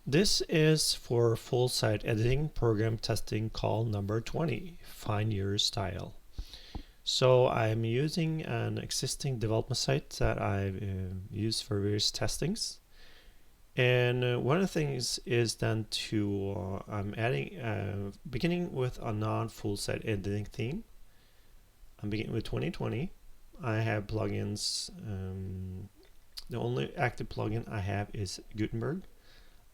This is for full site editing program testing call number 20, find your style. So I'm using an existing development site that I've used for various testings. And one of the things is then I'm adding, beginning with a non-full site editing theme. I'm beginning with 2020. I have plugins. The only active plugin I have is Gutenberg.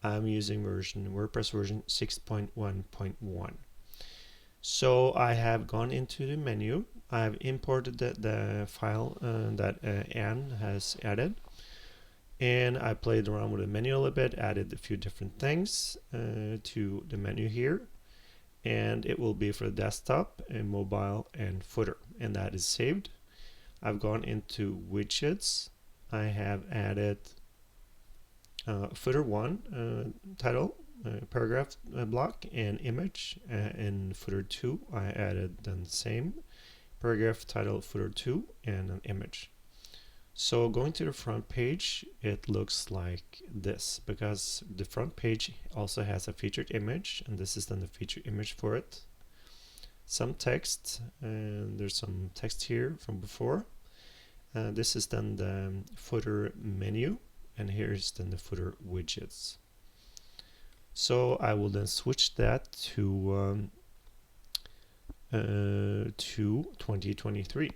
I'm using WordPress version 6.1.1. So I have gone into the menu. I've imported the file that Anne has added. And I played around with the menu a little bit, added a few different things to the menu here. And it will be for the desktop, and mobile, and footer. And that is saved. I've gone into widgets. I have added footer 1 title, paragraph block, and image. In footer 2 I added then the same paragraph, title, footer 2, and an image. So going to the front page, it looks like this, because the front page also has a featured image, and this is then the featured image for it. Some text, and there's some text here from before. This is then the footer menu, and here's then the footer widgets. So I will then switch that to 2023.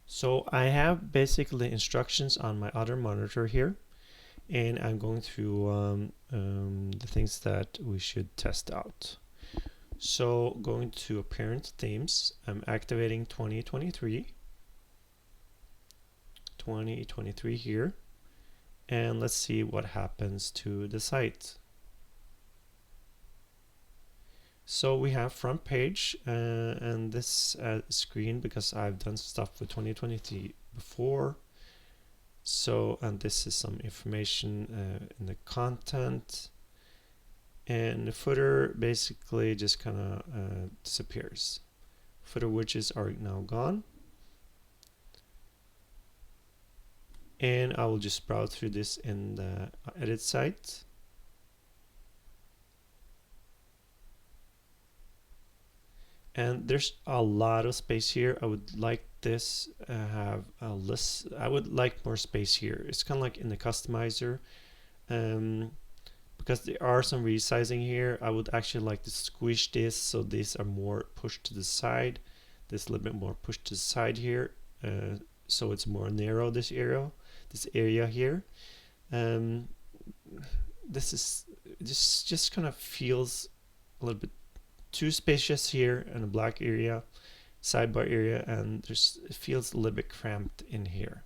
So I have basically instructions on my other monitor here, and I'm going through the things that we should test out. So going to apparent themes, I'm activating 2023 here, and let's see what happens to the site. So we have front page and this screen, because I've done stuff with 2023 before. So, and this is some information in the content, and the footer basically just kind of disappears. Footer widgets are now gone. And I will just browse through this in the edit site. And there's a lot of space here. I would like this have a list. I would like more space here. It's kind of like in the customizer, because there are some resizing here. I would actually like to squish this so these are more pushed to the side. This a little bit more pushed to the side here, so it's more narrow, this area here. This just kind of feels a little bit too spacious here in a black area, sidebar area, and it feels a little bit cramped in here.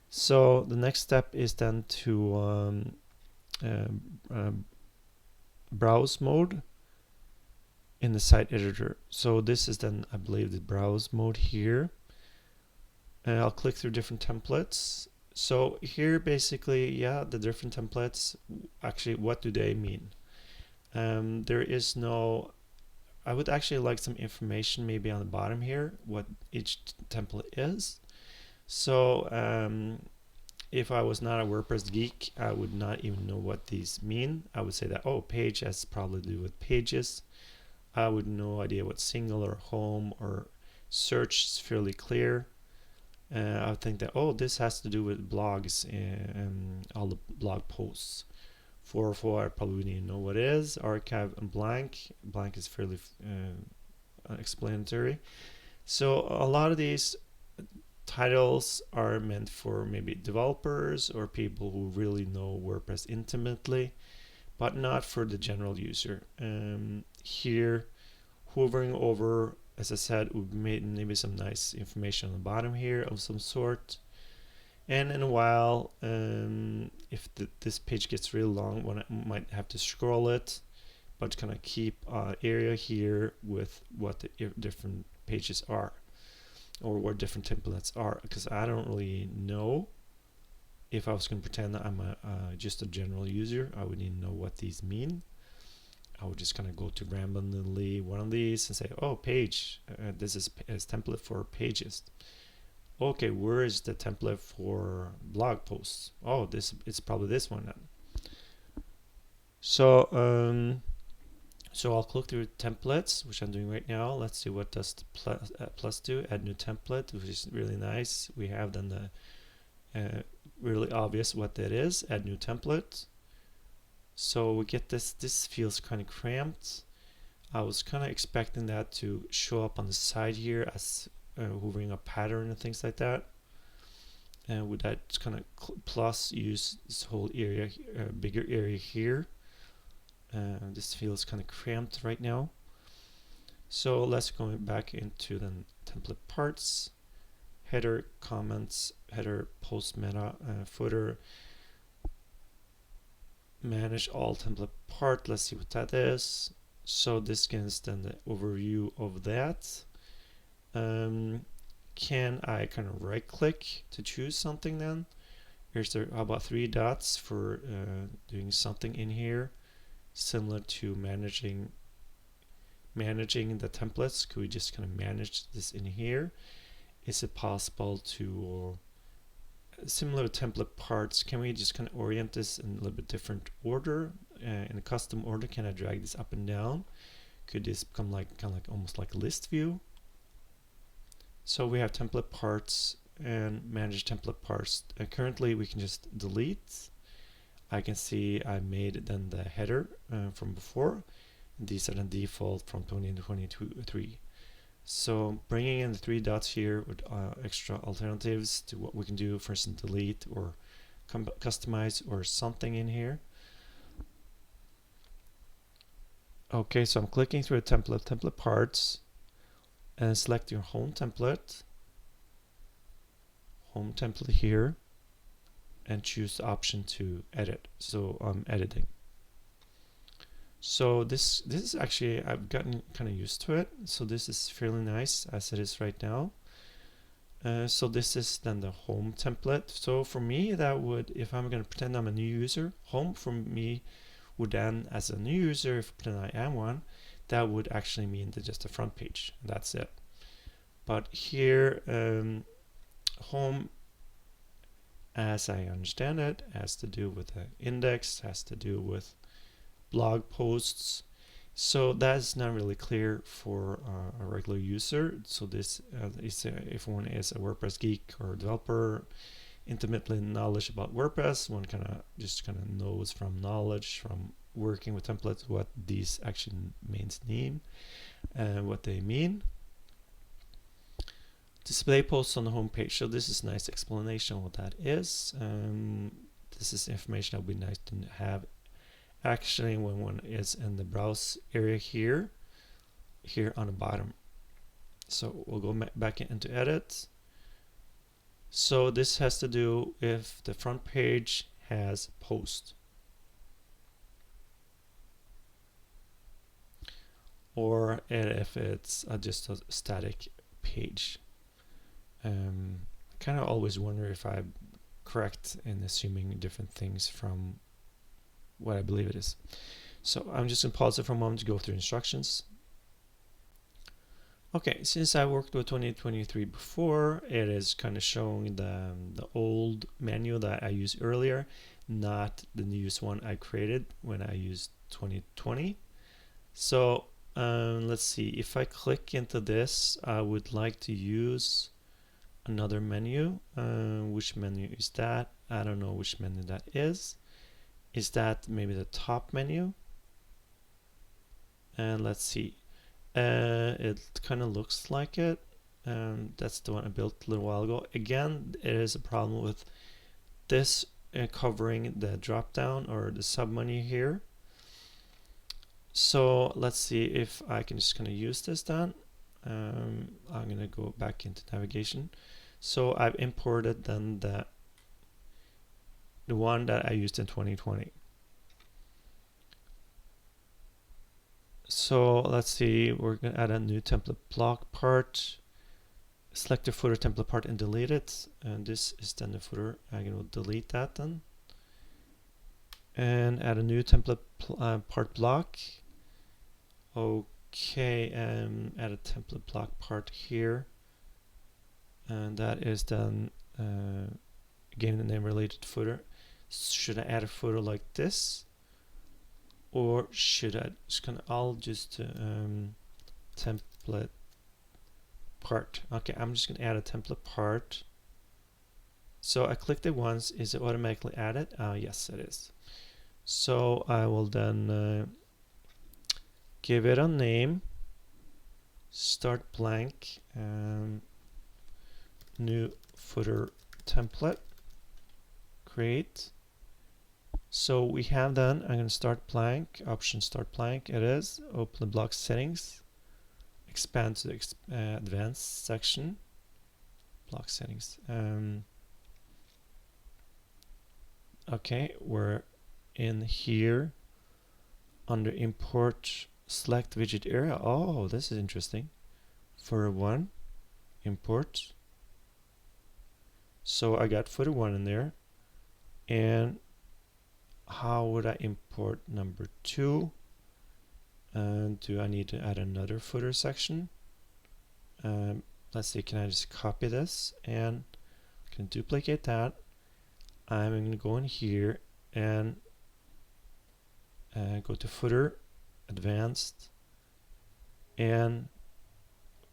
So the next step is then to browse mode in the site editor. So this is then, I believe, the browse mode here. And I'll click through different templates. So here basically, yeah, the different templates, actually, what do they mean? There is no, I would actually like some information maybe on the bottom here, what each template is. So if I was not a WordPress geek, I would not even know what these mean. I would say that, oh, page has probably to do with pages. I would no idea what single or home or search is fairly clear. I would think that, oh, this has to do with blogs and all the blog posts. 404, I probably need to know what it is. Archive and blank. Blank is fairly explanatory. So a lot of these titles are meant for maybe developers or people who really know WordPress intimately, but not for the general user. Here, hovering over, as I said, would make maybe some nice information on the bottom here of some sort. And in a while, if this page gets really long, one might have to scroll it, but kind of keep area here with what the different pages are, or what different templates are, because I don't really know. If I was going to pretend that I'm just a general user, I would need to know what these mean. I would just kind of go to randomly one of these and say, oh, page, this is template for pages. Okay, where is the template for blog posts? Oh, it's probably this one then. So I'll click through templates, which I'm doing right now. Let's see what does the plus do. Add new template, which is really nice. We have then the really obvious what that is. Add new template. So we get this. This feels kind of cramped. I was kind of expecting that to show up on the side here as hovering a pattern and things like that. And with that kind of plus, use this whole area, bigger area here. This feels kind of cramped right now. So let's go back into the template parts, header, comments, header, post meta, footer, manage all template part. Let's see what that is. So this gives then the overview of that. Can I kind of right click to choose something then? Here's there, how about 3 dots for doing something in here, similar to managing the templates. Could we just kind of manage this in here? Is it possible to similar template parts, can we just kind of orient this in a little bit different order, in a custom order? Can I drag this up and down? Could this become like kind of like almost like a list view? So we have template parts and manage template parts. Currently we can just delete. I can see I made then the header from before. These are the default from 2023. So bringing in the 3 dots here with extra alternatives to what we can do, for instance, delete or customize or something in here. Okay, so I'm clicking through the template parts, and select your home template here, and choose the option to edit. So I'm editing. So this is actually, I've gotten kind of used to it. So this is fairly nice as it is right now. So this is then the home template. So for me, that would, if I'm going to pretend I'm a new user, home for me would then, as a new user, if pretend I am one, that would actually mean that just the front page. That's it. But here, home, as I understand it, has to do with the index, has to do with blog posts. So that's not really clear for a regular user. So this is if one is a WordPress geek or developer, intimately knowledge about WordPress, one just kind of knows from knowledge from working with templates what these actually mean and what they mean. Display posts on the home page. So this is a nice explanation of what that is. This is information that would be nice to have actually when one is in the browse area here on the bottom. So we'll go back into edit. So this has to do if the front page has post, or if it's just a static page. I kind of always wonder if I'm correct in assuming different things from what I believe it is. So I'm just going to pause it for a moment to go through instructions. Okay, since I worked with 2023 before, it is kind of showing the old menu that I used earlier, not the newest one I created when I used 2020. So let's see, if I click into this, I would like to use another menu. Which menu is that? I don't know which menu that is. Is that maybe the top menu? And let's see. It kind of looks like it. That's the one I built a little while ago. Again, it is a problem with this covering the drop down or the sub menu here. So let's see if I can just kind of use this then. I'm going to go back into navigation. So I've imported then the one that I used in 2020. So let's see, we're going to add a new template block part, select the footer template part and delete it. And this is then the footer. I'm going to delete that then. And add a new template part block. Okay, add a template block part here. And that is then again the name related to footer. Should I add a footer like this? or should I just I'll just template part. Okay, I'm just gonna add a template part. So I clicked it once. Is it automatically added? Yes, it is. So I will then give it a name. Start blank. New footer template. Create. So we have done. I'm going to start blank. Option start blank. It is. Open the block settings. Expand to the advanced section. Block settings. Okay, we're in here under import. Select widget area. Oh, this is interesting. Footer 1 import. So I got footer 1 in there. And how would I import number 2? And do I need to add another footer section? Let's see, can I just copy this and can duplicate that? I'm going to go in here and go to footer, advanced, and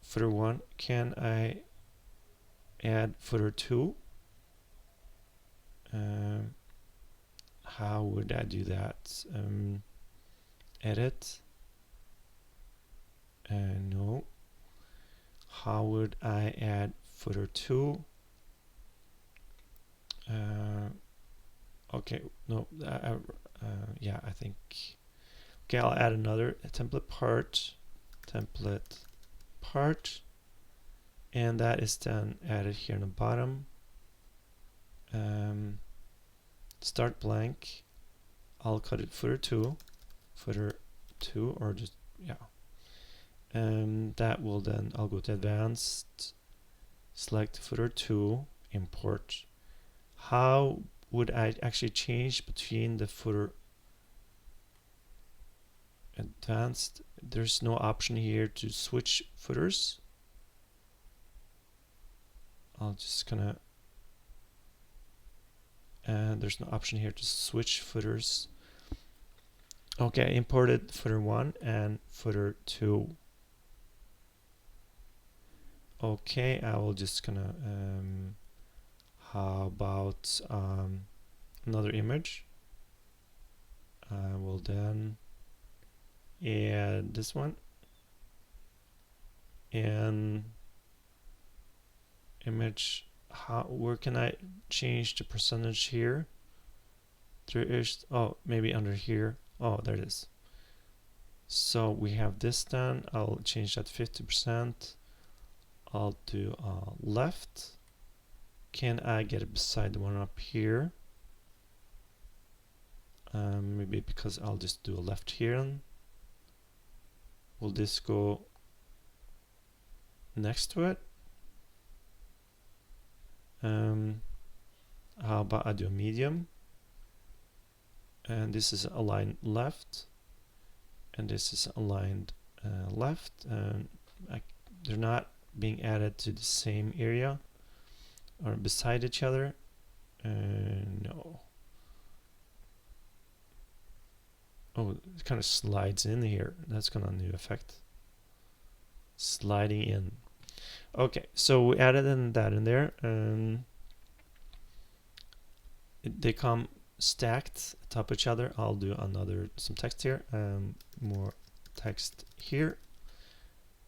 footer 1. Can I add footer 2? How would I do that? Edit. No. How would I add footer 2? Okay, no, yeah, I think, okay, I'll add another template part, and that is then added here in the bottom. Start blank. I'll cut it footer 2, or just, yeah. That will then, I'll go to advanced, select footer 2, import. How would I actually change between the footer advanced? There's no option here to switch footers. I'll just gonna, there's no option here to switch footers. Okay, I imported footer 1 and footer 2. Okay, I will just gonna, how about another image? I will then add this one and image. Where can I change the percentage here? There is, oh, maybe under here. Oh, there it is. So we have this done. I'll change that 50%. I'll do left. Can I get it beside the one up here? Maybe because I'll just do a left here. Will this go next to it? How about I do a medium? And this is aligned left, and this is aligned left. They're not being added to the same area or beside each other. No. Oh, it kind of slides in here. That's kind of a new effect. Sliding in. Okay, so we added that in there. They come stacked atop each other. I'll do some text here. More text here.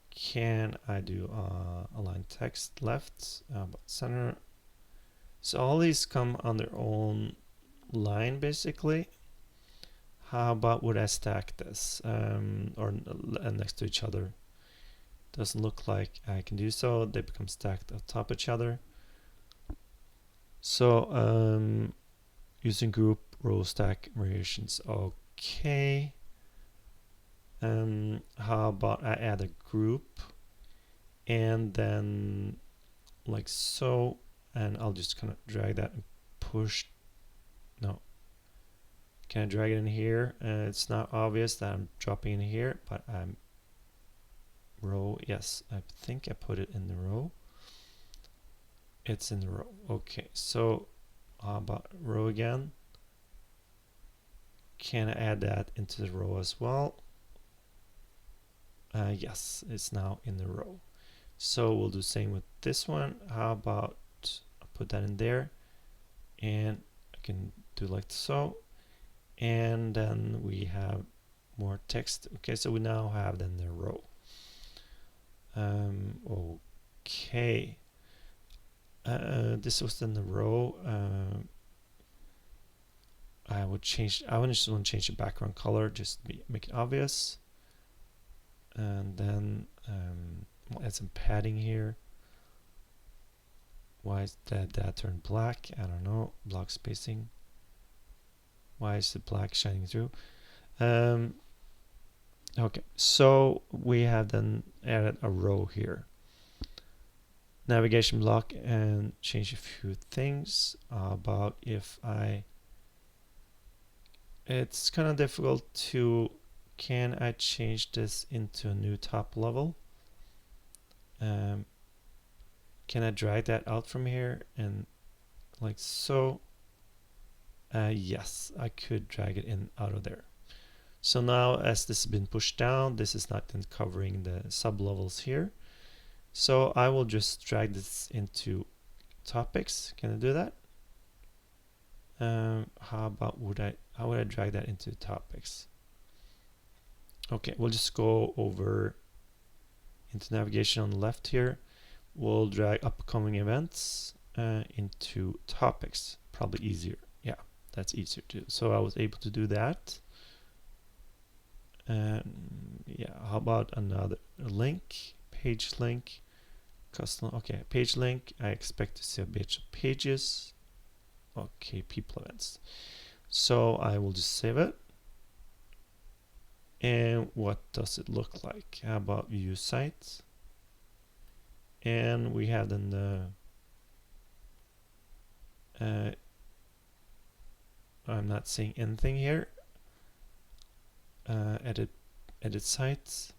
Can I do align text left, center? So all these come on their own line basically. How about would I stack this or next to each other? Doesn't look like I can do so. They become stacked atop each other. So using group row stack variations. Okay. How about I add a group and then like so, and I'll just kind of drag that and push. No. Can I drag it in here? It's not obvious that I'm dropping in here, but I'm row. Yes, I think I put it in the row. It's in the row. Okay, so how about row again? can I add that into the row as well? Yes, it's now in the row. So we'll do the same with this one. How about I put that in there, and I can do like so, and then we have more text. Okay, so we now have then the row. Okay, this was then the row. I just want to change the background color, just make it obvious, and then we'll add some padding here. Why is that turned black? I don't know. Block spacing. Why is the black shining through? Okay, so we have then added a row here. Navigation block, and change a few things about if it's kind of difficult to, can I change this into a new top level? Can I drag that out from here and like so? Yes, I could drag it in out of there. So now as this has been pushed down, this is not then covering the sub levels here. So I will just drag this into topics. Can I do that? How would I drag that into topics? Okay, we'll just go over into navigation on the left here. We'll drag upcoming events into topics. Probably easier. Yeah, that's easier to do. So I was able to do that. Yeah, how about another link, page link, custom. Okay, page link. I expect to see a bunch of pages. Okay, people events. So I will just save it. And what does it look like? How about view site? And we have then the I'm not seeing anything here. Edit sites.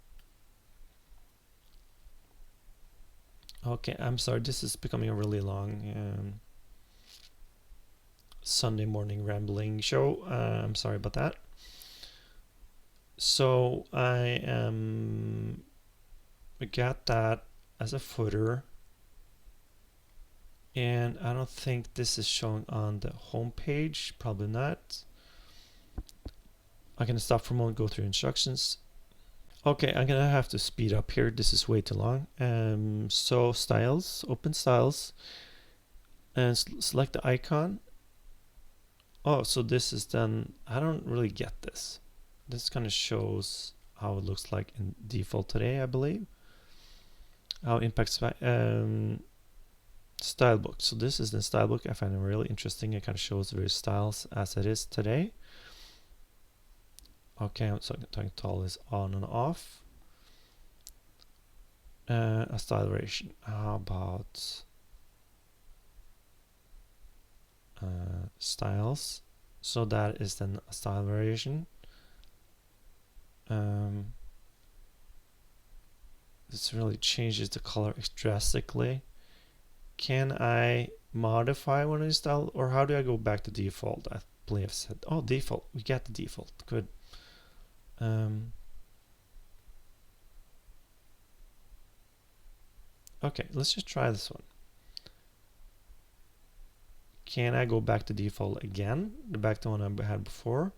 Okay, I'm sorry, this is becoming a really long Sunday morning rambling show. I'm sorry about that. So I got that as a footer, and I don't think this is showing on the home page. Probably not. I can stop for a moment, go through instructions. Okay, I'm gonna have to speed up here. This is way too long. So styles, open styles, and select the icon. Oh, so this is then, I don't really get this. This kind of shows how it looks like in default today, I believe. How it impacts style book. So this is the style book. I find it really interesting. It kind of shows various styles as it is today. Okay, so talking tall is on and off. A style variation. How about styles? So that is then a style variation. This really changes the color drastically. Can I modify one of these style, or how do I go back to default? I believe I've said, oh, default. We get the default. Good. Okay, let's just try this one. Can I go back to default again? Back to one I had before.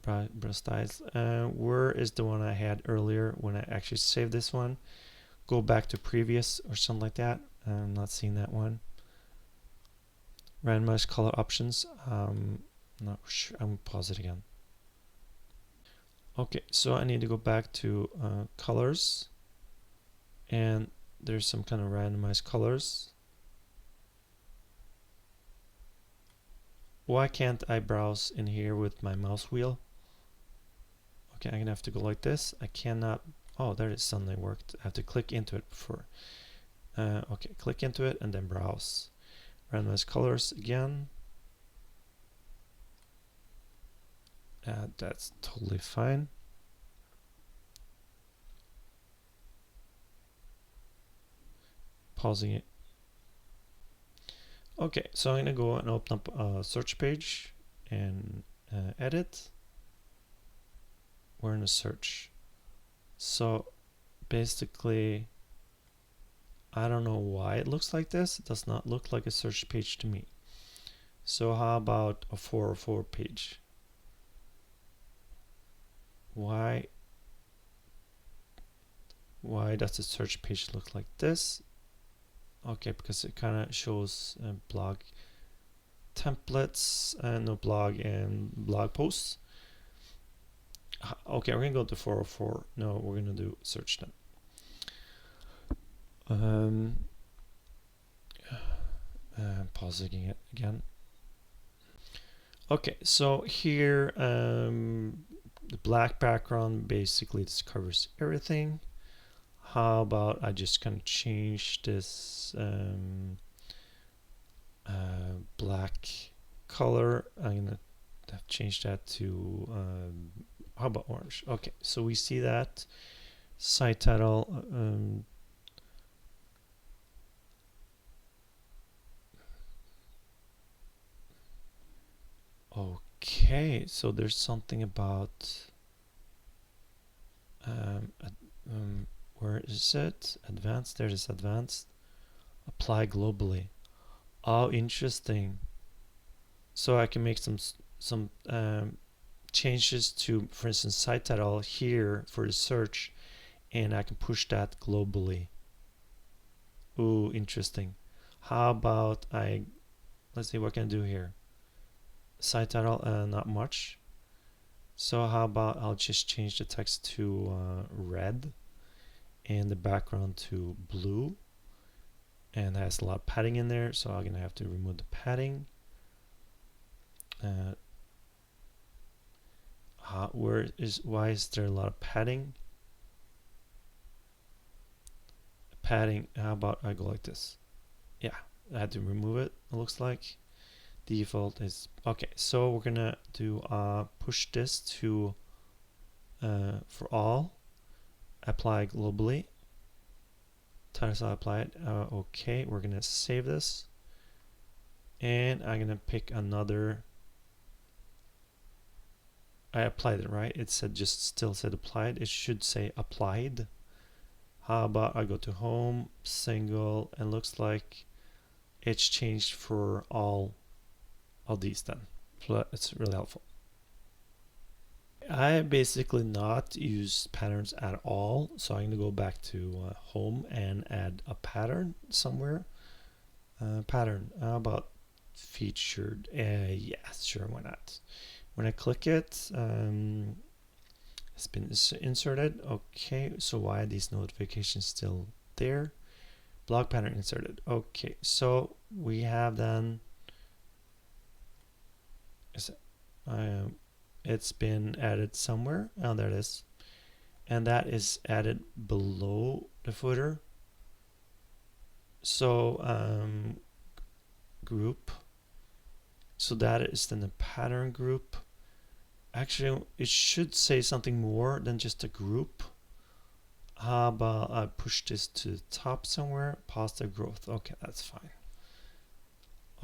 Brush styles. Where is the one I had earlier when I actually saved this one? Go back to previous or something like that. I'm not seeing that one. Randomize color options. Not sure. I'm gonna pause it again. Okay, so I need to go back to colors, and there's some kind of randomized colors. Why can't I browse in here with my mouse wheel? Okay, I'm gonna have to go like this. I cannot. Oh, there it suddenly worked. I have to click into it before. Okay, click into it and then browse. Randomize colors again. That's totally fine. Pausing it. Okay, so I'm gonna go and open up a search page, and edit. We're in a search. So basically, I don't know why it looks like this. It does not look like a search page to me. So how about a 404 page? Why does the search page look like this? Okay, because it kind of shows blog templates and no blog and blog posts. Okay, we're gonna go to 404. No, we're gonna do search then. Pausing it again. Okay, so here the black background basically this covers everything. How about I just kind of change this black color? I'm gonna change that to how about orange? Okay, so we see that site title. Okay, so there's something about where is it? Advanced. There is advanced. Apply globally. Oh, interesting. So I can make some changes to, for instance, site title here for the search, and I can push that globally. Ooh, interesting. How about let's see what can I do here. Site title, not much. So how about I'll just change the text to red and the background to blue, and it has a lot of padding in there, so I'm gonna have to remove the padding. Why is there a lot of padding? How about I go like this? Yeah, I had to remove it. It looks like default is okay. So we're gonna do push this to for all, apply globally. Title apply it. Okay, we're gonna save this, and I'm gonna pick another. I applied it, right? It said still said applied. It should say applied. How about I go to home, single, and looks like it's changed for all of these then. So it's really helpful. I basically not use patterns at all, so I'm going to go back to home and add a pattern somewhere. Pattern, how about featured? Yes, sure, why not? When I click it, it's been inserted. Okay, so why are these notifications still there? Blog pattern inserted. Okay, so we have then it's been added somewhere. Oh, there it is. And that is added below the footer. So group. So that is then the pattern group. Actually, it should say something more than just a group. How about I push this to the top somewhere? Positive growth. Okay, that's fine.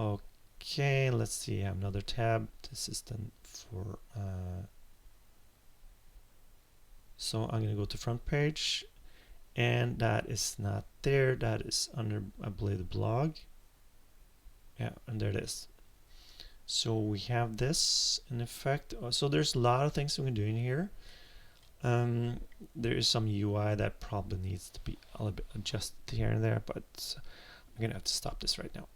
Okay, let's see. I have another tab. This is then for so I'm gonna go to front page, and that is not there. That is under, I believe, the blog. Yeah, and there it is. So we have this in effect. So there's a lot of things we can do in here. There is some UI that probably needs to be a little bit adjusted here and there, but I'm gonna have to stop this right now.